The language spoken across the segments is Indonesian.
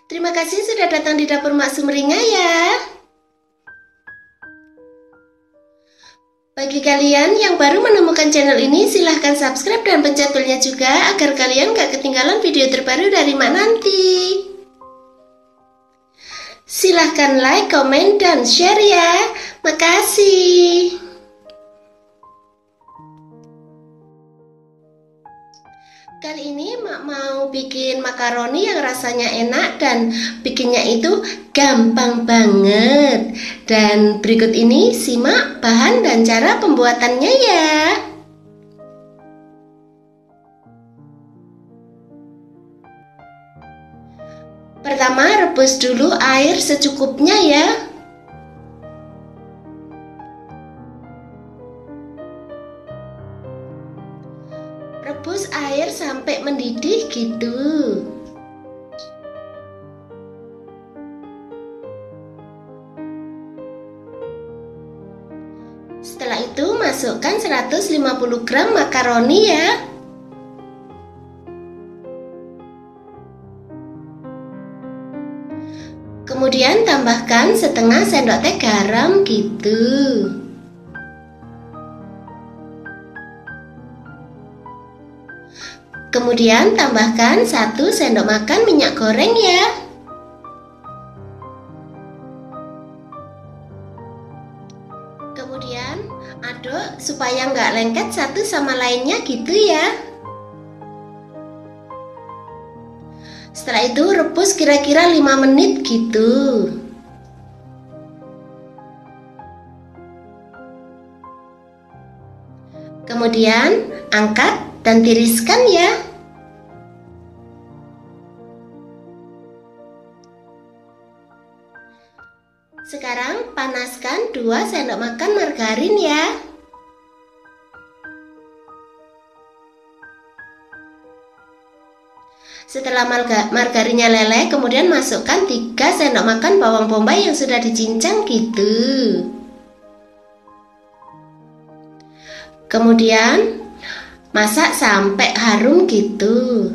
Terima kasih sudah datang di dapur Mak Sumringah ya. Bagi kalian yang baru menemukan channel ini, silahkan subscribe dan pencet belnya juga agar kalian gak ketinggalan video terbaru dari Mak nanti. Silahkan like, komen, dan share ya. Makasih. Kali ini Mak mau bikin makaroni yang rasanya enak dan bikinnya itu gampang banget. Dan berikut ini simak bahan dan cara pembuatannya ya. Pertama, rebus dulu air secukupnya ya. Rebus air sampai mendidih gitu. Setelah itu masukkan 150 gram makaroni ya. Kemudian tambahkan setengah sendok teh garam gitu. Kemudian tambahkan 1 sendok makan minyak goreng ya. Kemudian aduk supaya nggak lengket satu sama lainnya gitu ya. Setelah itu rebus kira-kira 5 menit gitu. Kemudian angkat dan tiriskan ya. Sekarang panaskan 2 sendok makan margarin ya. Setelah margarinnya leleh, kemudian masukkan 3 sendok makan bawang bombay yang sudah dicincang gitu. Kemudian masak sampai harum gitu.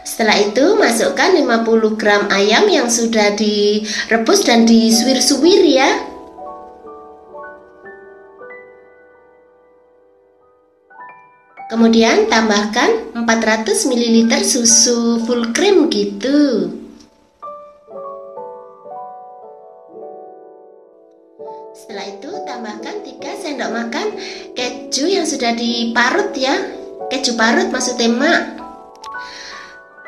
Setelah itu masukkan 50 gram ayam yang sudah direbus dan disuwir-suwir ya. Kemudian tambahkan 400 ml susu full cream gitu. Setelah itu tambahkan 3 sendok makan keju yang sudah diparut ya. Keju parut maksudnya Mak.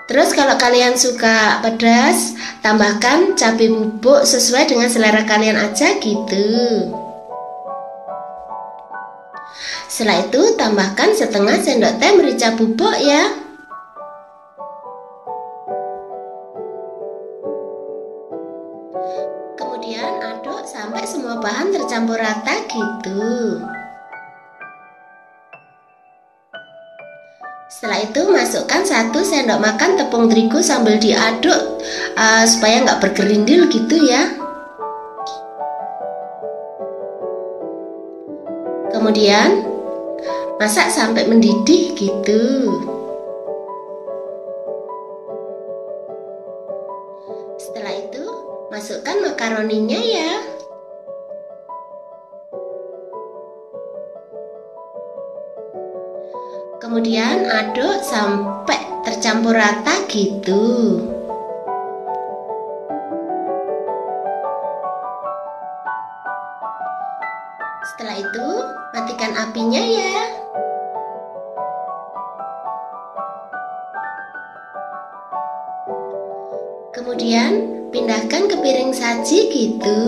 Terus kalau kalian suka pedas, tambahkan cabai bubuk sesuai dengan selera kalian aja gitu. Setelah itu tambahkan setengah sendok teh merica bubuk ya. Kemudian aduk sampai semua bahan tercampur rata gitu. Setelah itu masukkan 1 sendok makan tepung terigu sambil diaduk supaya nggak bergerindil gitu ya. Kemudian masak sampai mendidih gitu. Setelah itu masukkan makaroninya ya. Kemudian aduk sampai tercampur rata gitu. Setelah itu matikan apinya ya. Kemudian pindahkan ke piring saji gitu.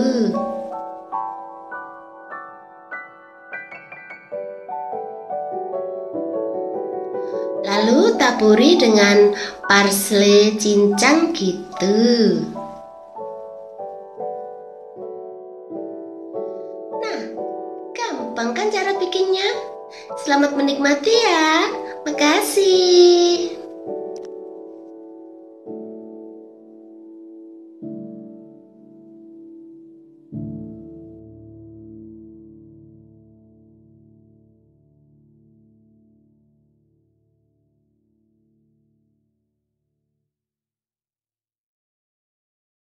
Lalu taburi dengan parsley cincang gitu. Nah, gampang kan cara bikinnya? Selamat menikmati ya. Makasih.